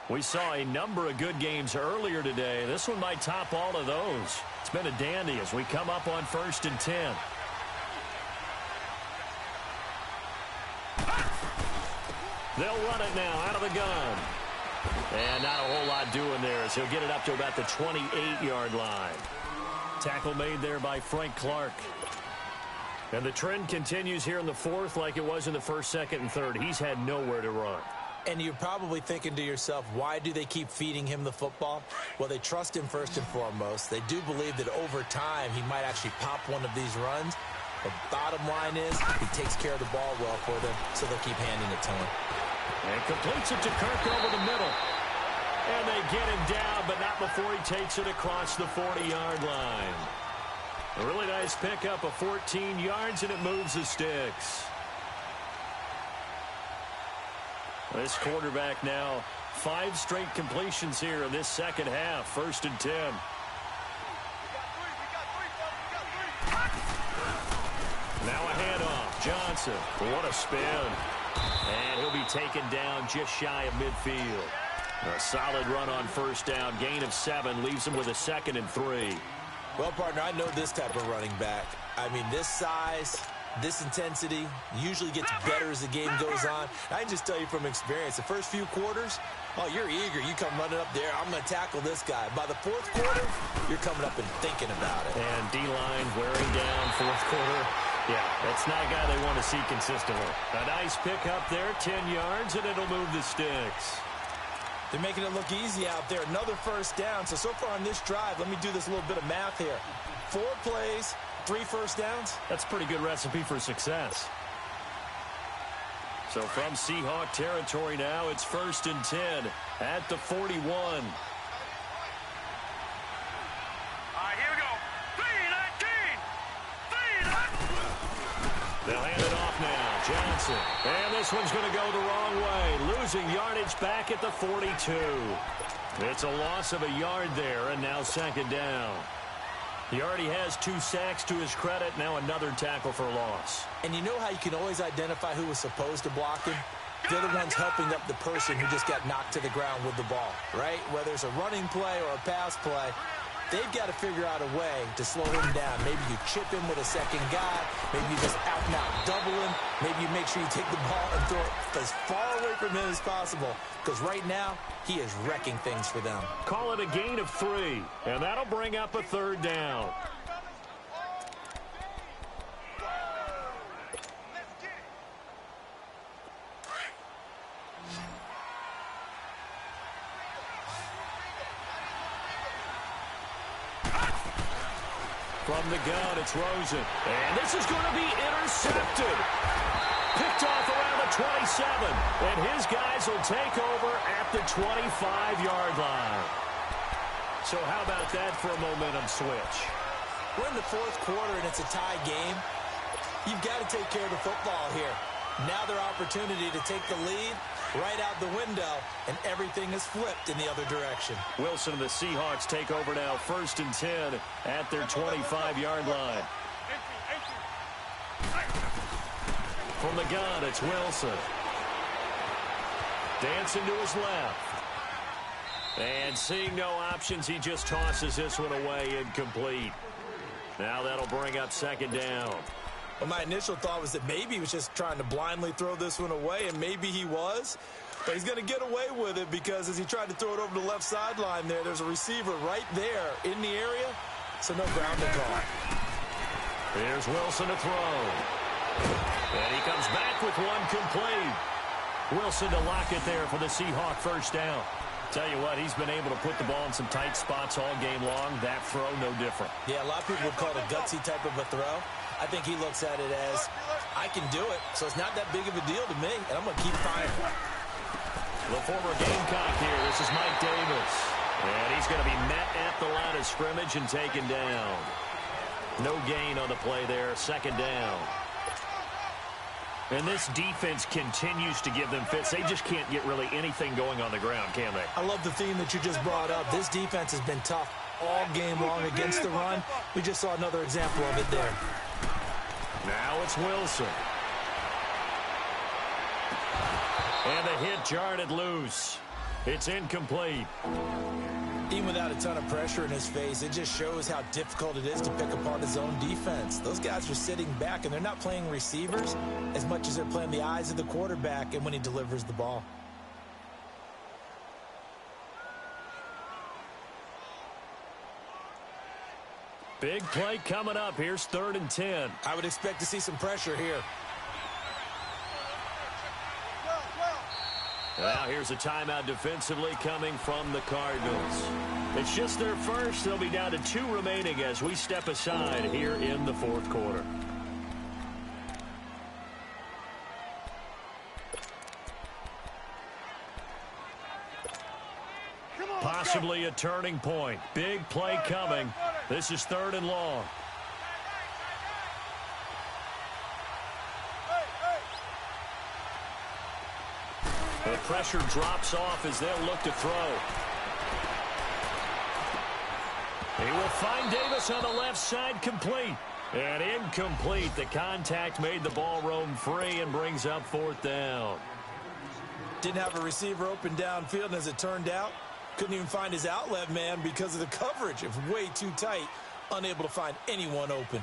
We saw a number of good games earlier today. This one might top all of those. It's been a dandy as we come up on 1st and 10. They'll run it now out of the gun. And not a whole lot doing there as he'll get it up to about the 28-yard line. Tackle made there by Frank Clark. And the trend continues here in the 4th like it was in the 1st, 2nd, and 3rd. He's had nowhere to run. And you're probably thinking to yourself, why do they keep feeding him the football? Well, they trust him first and foremost. They do believe that over time he might actually pop one of these runs. The bottom line is he takes care of the ball well for them, so they'll keep handing it to him. And completes it to Kirk over the middle. And they get him down, but not before he takes it across the 40-yard line. A really nice pickup of 14 yards, and it moves the sticks. This quarterback now 5 straight completions here in this second half. 1st and 10. Now a handoff. Johnson. What a spin. And he'll be taken down just shy of midfield. A solid run on 1st down. Gain of 7 leaves him with a 2nd and 3. Well, partner, I know this type of running back. I mean, this size, this intensity usually gets better as the game goes on. I can just tell you from experience, the first few quarters, oh, you're eager. You come running up there. I'm going to tackle this guy. By the 4th quarter, you're coming up and thinking about it. And D-line wearing down 4th quarter. Yeah, that's not a guy they want to see consistently. A nice pickup there, 10 yards, and it'll move the sticks. They're making it look easy out there. Another 1st down. So far on this drive, let me do this little bit of math here. 4 plays, 3 1st downs. That's a pretty good recipe for success. So from Seahawk territory now, it's 1st and 10 at the 41. All right, here we go. 3-19. They'll hand it off now. Johnson. And this one's going to go the wrong way. Losing yardage back at the 42. It's a loss of a yard there, and now 2nd down. He already has 2 sacks to his credit. Now another tackle for loss. And you know how you can always identify who was supposed to block him? They're the ones helping up the person who just got knocked to the ground with the ball, right? Whether it's a running play or a pass play, they've got to figure out a way to slow him down. Maybe you chip him with a 2nd guy. Maybe you just out and out double him. Maybe you make sure you take the ball and throw it as far away from him as possible. Because right now, he is wrecking things for them. Call it a gain of 3. And that'll bring up a 3rd down. From the gun, it's Rosen. And this is going to be intercepted. Picked off around the 27. And his guys will take over at the 25-yard line. So how about that for a momentum switch? We're in the 4th quarter, and it's a tie game. You've got to take care of the football here. Now their opportunity to take the lead right out the window, and everything is flipped in the other direction. Wilson and the Seahawks take over now, 1st and 10 at their 25-yard line. From the gun, it's Wilson. Dancing to his left. And seeing no options, he just tosses this one away, incomplete. Now that'll bring up 2nd down. Well, my initial thought was that maybe he was just trying to blindly throw this one away, and maybe he was. But he's going to get away with it because as he tried to throw it over the left sideline there's a receiver right there in the area, so no grounding call. Here's Wilson to throw. And he comes back with one complete. Wilson to lock it there for the Seahawk 1st down. Tell you what, he's been able to put the ball in some tight spots all game long. That throw, no different. Yeah, a lot of people would call it a gutsy type of a throw. I think he looks at it as, I can do it, so it's not that big of a deal to me, and I'm going to keep firing. The former Gamecock here, this is Mike Davis. And he's going to be met at the line of scrimmage and taken down. No gain on the play there, 2nd down. And this defense continues to give them fits. They just can't get really anything going on the ground, can they? I love the theme that you just brought up. This defense has been tough all game long against the run. We just saw another example of it there. Now it's Wilson. And the hit jarred it loose. It's incomplete. Even without a ton of pressure in his face, it just shows how difficult it is to pick apart his own defense. Those guys are sitting back, and they're not playing receivers as much as they're playing the eyes of the quarterback and when he delivers the ball. Big play coming up. Here's 3rd and 10. I would expect to see some pressure here. Now here's a timeout defensively coming from the Cardinals. It's just their first. They'll be down to 2 remaining as we step aside here in the 4th quarter. Possibly a turning point. Big play coming. This is 3rd and long. The pressure drops off as they'll look to throw. He will find Davis on the left side, complete. And incomplete. The contact made the ball roam free and brings up 4th down. Didn't have a receiver open downfield, and as it turned out, couldn't even find his outlet man because of the coverage. It was way too tight, unable to find anyone open.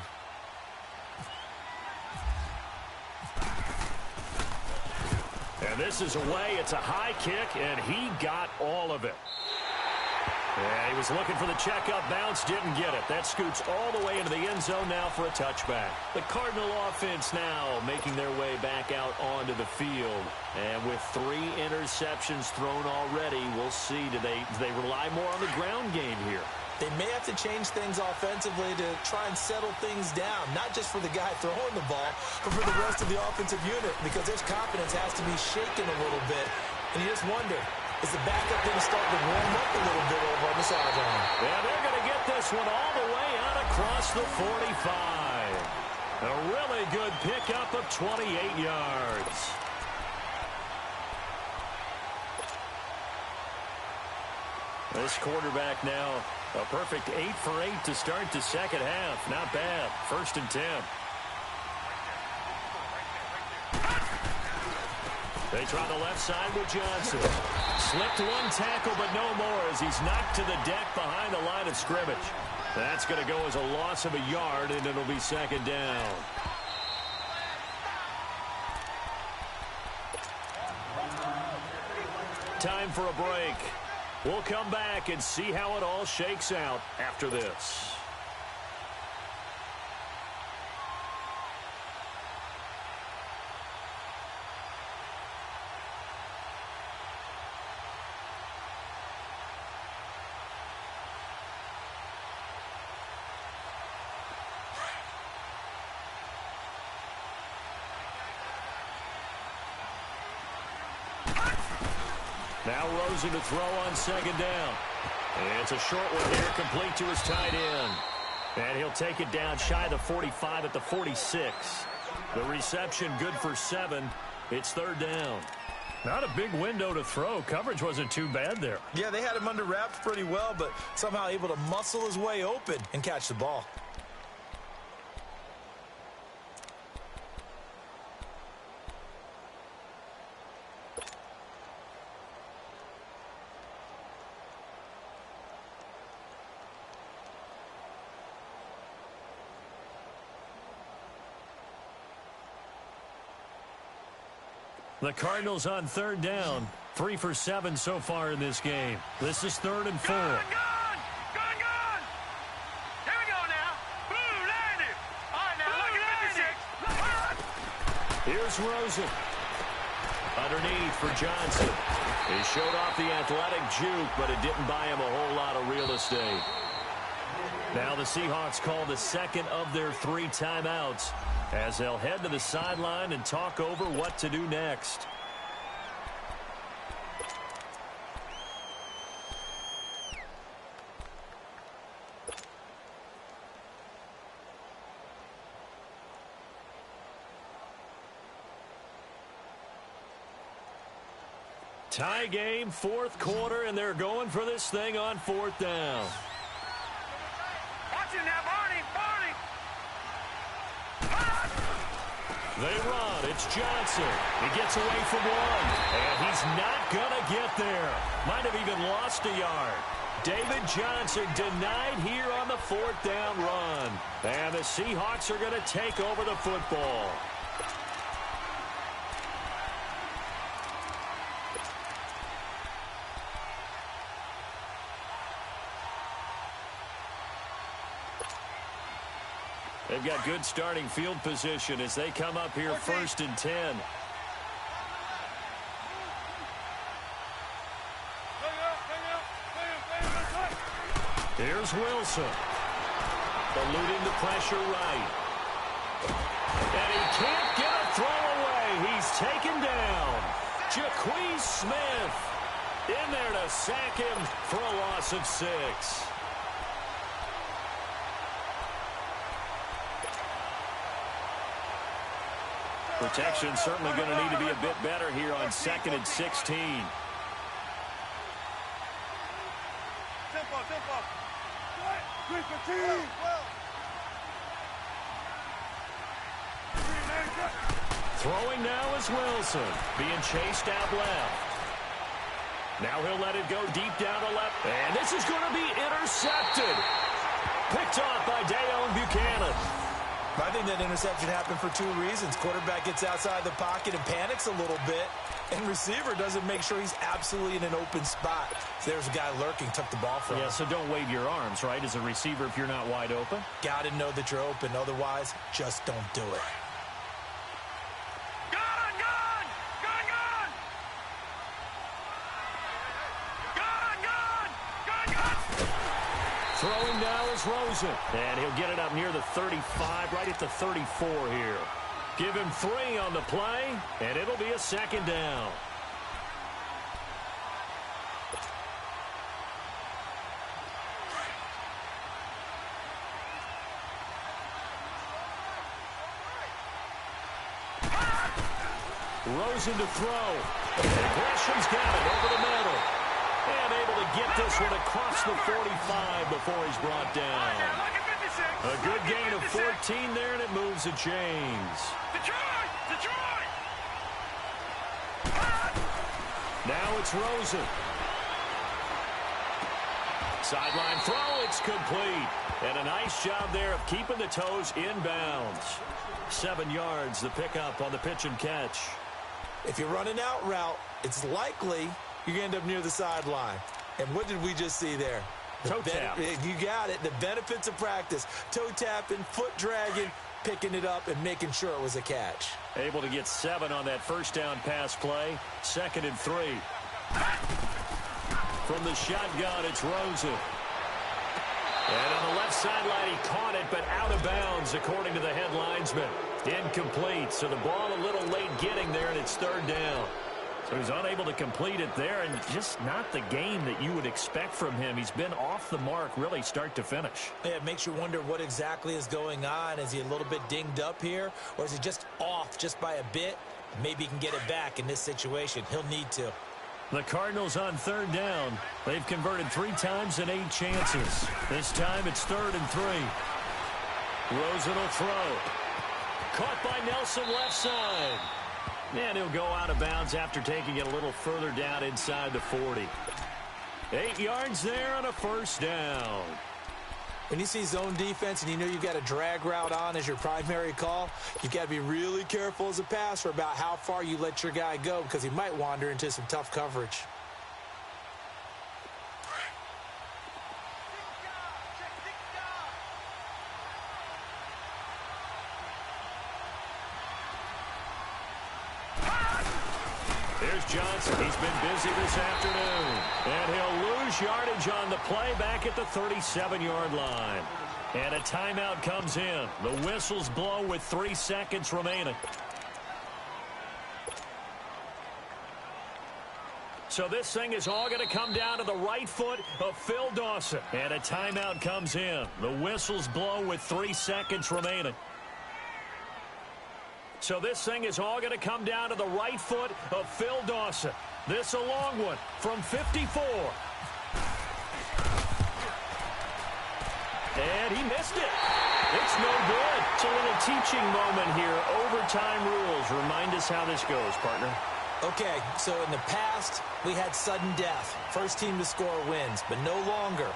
And this is away. It's a high kick, and he got all of it. Yeah, he was looking for the checkup bounce, didn't get it. That scoots all the way into the end zone now for a touchback. The Cardinal offense now making their way back out onto the field. And with 3 interceptions thrown already, we'll see, do they rely more on the ground game here? They may have to change things offensively to try and settle things down, not just for the guy throwing the ball, but for the rest of the offensive unit, because his confidence has to be shaken a little bit. And you just wonder, is the backup going to start to warm up a little bit over on the sideline? Yeah, they're going to get this one all the way out across the 45. A really good pickup of 28 yards. This quarterback now, a perfect 8 for 8 to start the second half. Not bad. 1st and 10. They try the left side with Johnson. Slipped 1 tackle, but no more as he's knocked to the deck behind the line of scrimmage. That's going to go as a loss of a yard, and it'll be 2nd down. Time for a break. We'll come back and see how it all shakes out after this. Now Rosen to throw on 2nd down. And it's a short one here, complete to his tight end. And he'll take it down shy of the 45 at the 46. The reception good for 7. It's 3rd down. Not a big window to throw. Coverage wasn't too bad there. Yeah, they had him under wraps pretty well, but somehow able to muscle his way open and catch the ball. The Cardinals on 3rd down. 3 for 7 so far in this game. This is 3rd and 4. Gun! Here we go now. Blue landed. All right, now look at 56. Here's Rosen. Underneath for Johnson. He showed off the athletic juke, but it didn't buy him a whole lot of real estate. Now the Seahawks call the 2nd of their 3 timeouts as they'll head to the sideline and talk over what to do next. Tie game, 4th quarter, and they're going for this thing on 4th down. Watch it now, Barney. They run. It's Johnson. He gets away from one, and he's not going to get there. Might have even lost a yard. David Johnson denied here on the 4th down run. And the Seahawks are going to take over the football. They've got good starting field position as they come up here 1st and 10. Here's Wilson. Eluding the pressure right. And he can't get a throw away. He's taken down. Jaquez Smith in there to sack him for a loss of 6. Protection certainly going to need to be a bit better here on 2nd and 16. Throwing now is Wilson, being chased out left. Now he'll let it go deep down to left. And this is going to be intercepted. Picked off by Dayon Buchanan. I think that interception happened for 2 reasons. Quarterback gets outside the pocket and panics a little bit, and receiver doesn't make sure he's absolutely in an open spot. So there's a guy lurking, took the ball from him. Yeah, so don't wave your arms, right, as a receiver if you're not wide open? Got to know that you're open. Otherwise, just don't do it. Throwing now is Rosen, and he'll get it up near the 35, right at the 34 here. Give him 3 on the play, and it'll be a 2nd down. Rosen to throw. Gresham's got it over the middle. And able to get this one across the 45 before he's brought down. A good gain of 14 there, and it moves the chains. Now it's Rosen. Sideline throw, it's complete. And a nice job there of keeping the toes inbounds. 7 yards, the pickup on the pitch and catch. If you're running out route, it's likely you're going to end up near the sideline. And what did we just see there? Toe tap. You got it. The benefits of practice. Toe tapping, foot dragging, picking it up, and making sure it was a catch. Able to get 7 on that 1st down pass play. 2nd and 3. From the shotgun, it's Rosen. And on the left sideline, he caught it, but out of bounds, according to the head linesman. Incomplete. So the ball a little late getting there, and it's 3rd down. So he's unable to complete it there, and just not the game that you would expect from him. He's been off the mark, really, start to finish. Yeah, it makes you wonder what exactly is going on. Is he a little bit dinged up here, or is he just off just by a bit? Maybe he can get it back in this situation. He'll need to. The Cardinals on 3rd down. They've converted 3 times in 8 chances. This time it's 3rd and 3. Rosen will throw. Caught by Nelson left side. And he'll go out of bounds after taking it a little further down inside the 40. 8 yards there on a 1st down. When you see zone defense and you know you've got a drag route on as your primary call, you've got to be really careful as a passer about how far you let your guy go because he might wander into some tough coverage. Here's Johnson. He's been busy this afternoon. And he'll lose yardage on the play back at the 37-yard line. And a timeout comes in. The whistles blow with 3 seconds remaining. So this thing is all going to come down to the right foot of Phil Dawson. And a timeout comes in. The whistles blow with 3 seconds remaining. So this thing is all going to come down to the right foot of Phil Dawson. This a long one from 54. And he missed it. It's no good. It's a little teaching moment here. Overtime rules. Remind us how this goes, partner. Okay, so in the past, we had sudden death. First team to score wins, but no longer.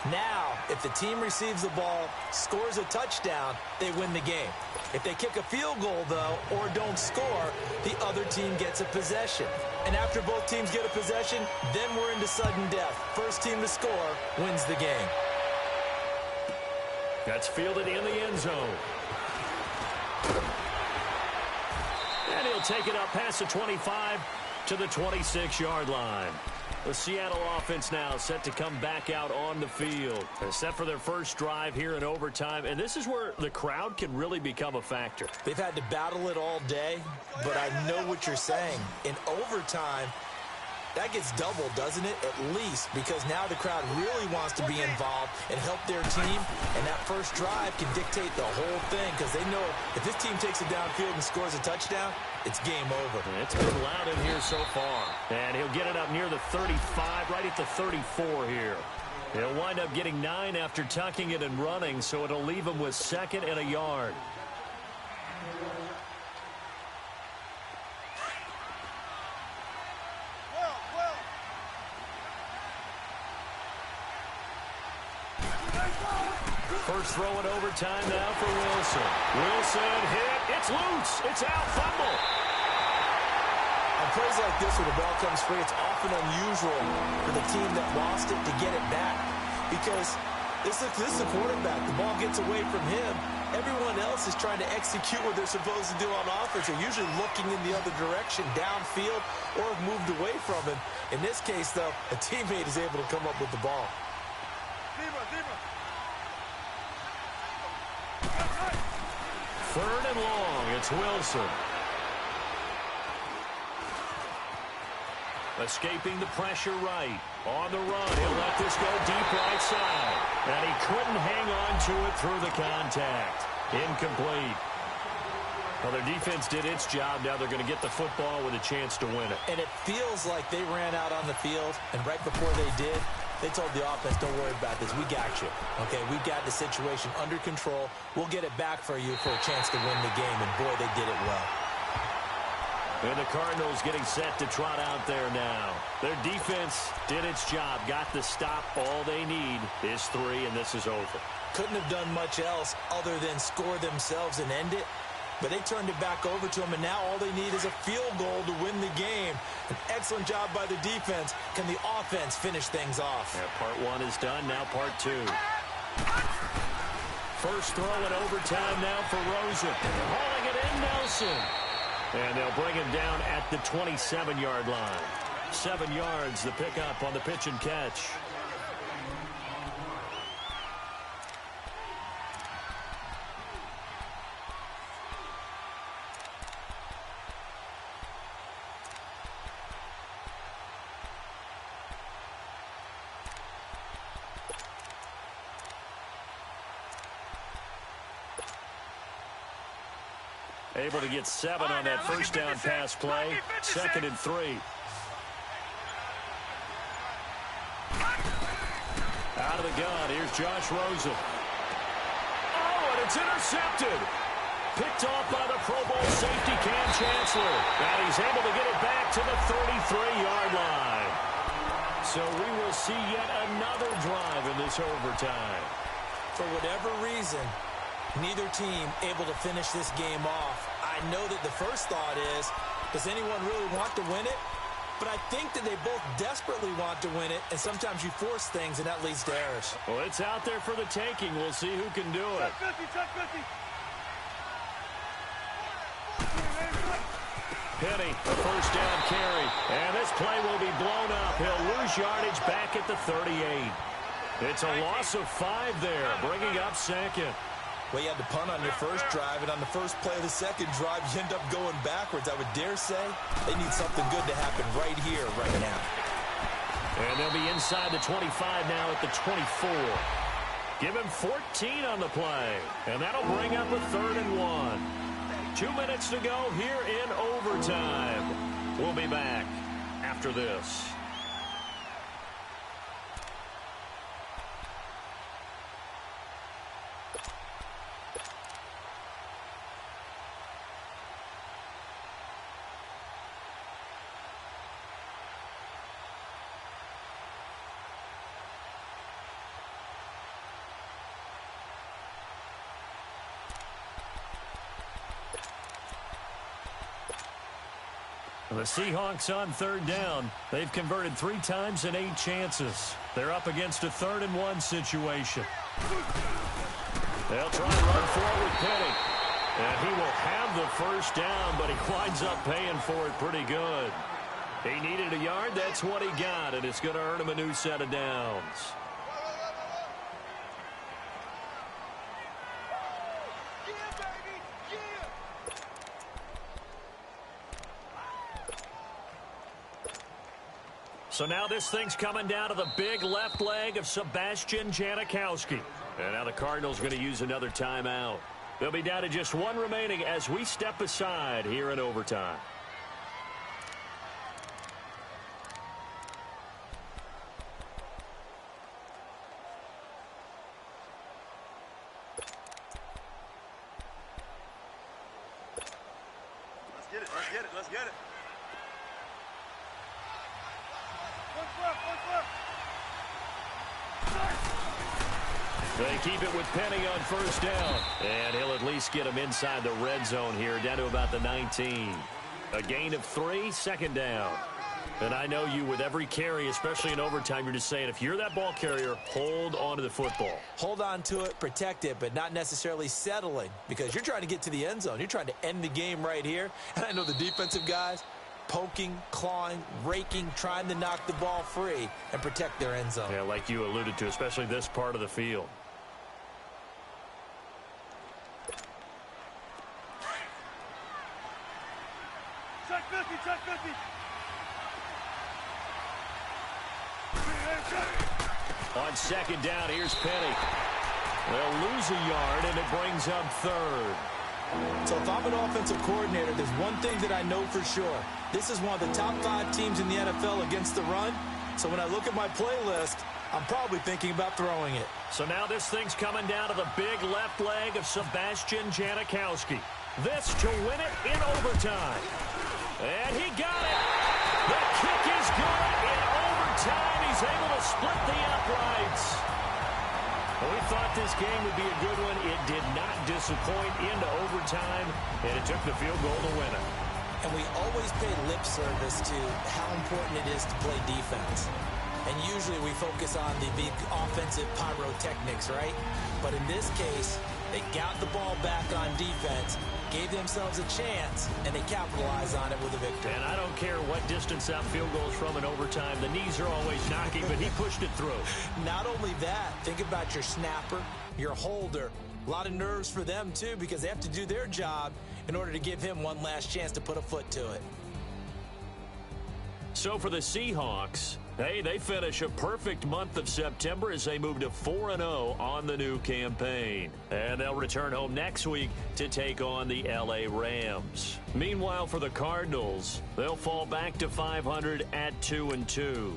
Now, if the team receives the ball, scores a touchdown, they win the game. If they kick a field goal, though, or don't score, the other team gets a possession. And after both teams get a possession, then we're into sudden death. First team to score wins the game. That's fielded in the end zone. And he'll take it up past the 25 to the 26-yard line. The Seattle offense now set to come back out on the field. They're set for their first drive here in overtime, and this is where the crowd can really become a factor. They've had to battle it all day, but I know what you're saying. In overtime, that gets doubled, doesn't it? At least, because now the crowd really wants to be involved and help their team, and that first drive can dictate the whole thing because they know if this team takes it downfield and scores a touchdown, it's game over. It's been loud in here so far. And he'll get it up near the 35, right at the 34 here. He'll wind up getting 9 after tucking it and running, so it'll leave him with 2nd and a yard. First throw in overtime now for Wilson. Wilson hit. It's loose. It's out. Fumble. On plays like this where the ball comes free, it's often unusual for the team that lost it to get it back because this is the quarterback. The ball gets away from him. Everyone else is trying to execute what they're supposed to do on offense. They're usually looking in the other direction, downfield, or have moved away from him. In this case, though, a teammate is able to come up with the ball. Third and long, it's Wilson. Escaping the pressure right. On the run, he'll let this go deep right side. And he couldn't hang on to it through the contact. Incomplete. Well, their defense did its job. Now they're going to get the football with a chance to win it. And it feels like they ran out on the field, and right before they did, they told the offense, don't worry about this. We got you. Okay, we got the situation under control. We'll get it back for you for a chance to win the game. And, boy, they did it well. And the Cardinals getting set to trot out there now. Their defense did its job. Got the stop. All they need is 3, and this is over. Couldn't have done much else other than score themselves and end it. But they turned it back over to them, and now all they need is a field goal to win the game. An excellent job by the defense. Can the offense finish things off? Yeah, part 1 is done. Now part 2. First throw in overtime now for Rosen. Hauling it in, Nelson. And they'll bring him down at the 27-yard line. 7 yards, the pickup on the pitch and catch. Able to get 7 on that first down pass play. 2nd and 3. Out of the gun, here's Josh Rosen. Oh, and it's intercepted. Picked off by the Pro Bowl safety Cam Chancellor. And he's able to get it back to the 33-yard line. So we will see yet another drive in this overtime. For whatever reason, neither team able to finish this game off. I know that the first thought is, does anyone really want to win it? But I think that they both desperately want to win it, and sometimes you force things, and that leads to errors. Well, it's out there for the taking. We'll see who can do it. Penny, the first down carry. And this play will be blown up. He'll lose yardage back at the 38. It's a loss of 5 there, bringing up 2nd. Well, you had to punt on your first drive, and on the first play of the second drive, you end up going backwards. I would dare say they need something good to happen right here, right now. And they'll be inside the 25 now at the 24. Give him 14 on the play, and that'll bring up a 3rd and 1. 2 minutes to go here in overtime. We'll be back after this. The Seahawks on third down. They've converted 3 times in 8 chances. They're up against a 3rd-and-1 situation. They'll try to run forward with Penny. And he will have the first down, but he winds up paying for it pretty good. He needed a yard. That's what he got, and it's going to earn him a new set of downs. So now this thing's coming down to the big left leg of Sebastian Janikowski. And now the Cardinals going to use another timeout. They'll be down to just 1 remaining as we step aside here in overtime. Let's get it, let's get it, let's get it. They keep it with Penny on first down. And he'll at least get him inside the red zone here, down to about the 19. A gain of 3, 2nd down. And I know you, with every carry, especially in overtime, you're just saying, if you're that ball carrier, hold on to the football. Hold on to it, protect it, but not necessarily settling, because you're trying to get to the end zone. You're trying to end the game right here. And I know the defensive guys, poking, clawing, raking, trying to knock the ball free and protect their end zone. Yeah, like you alluded to, especially this part of the field. Check 50, check 50. On 2nd down, here's Penny. They'll lose a yard, and it brings up 3rd. So if I'm an offensive coordinator, there's one thing that I know for sure. This is one of the top 5 teams in the NFL against the run. So when I look at my playlist, I'm probably thinking about throwing it. So now this thing's coming down to the big left leg of Sebastian Janikowski. This to win it in overtime. And he got it. The kick is good in overtime. He's able to split the uprights. We thought this game would be a good one. It did not disappoint into overtime, and it took the field goal to win it. And we always pay lip service to how important it is to play defense. And usually we focus on the big offensive pyrotechnics, right? But in this case, they got the ball back on defense, gave themselves a chance, and they capitalized on it with a victory. And I don't care what distance that field goal is from in overtime. The knees are always knocking, but he pushed it through. Not only that, think about your snapper, your holder. A lot of nerves for them, too, because they have to do their job in order to give him one last chance to put a foot to it. So for the Seahawks, hey, they finish a perfect month of September as they move to 4-0 on the new campaign. And they'll return home next week to take on the LA Rams. Meanwhile, for the Cardinals, they'll fall back to 500 at 2-2.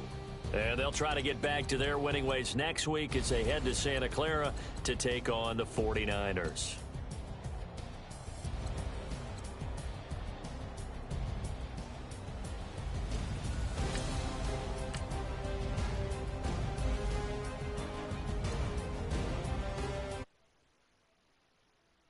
And they'll try to get back to their winning ways next week as they head to Santa Clara to take on the 49ers.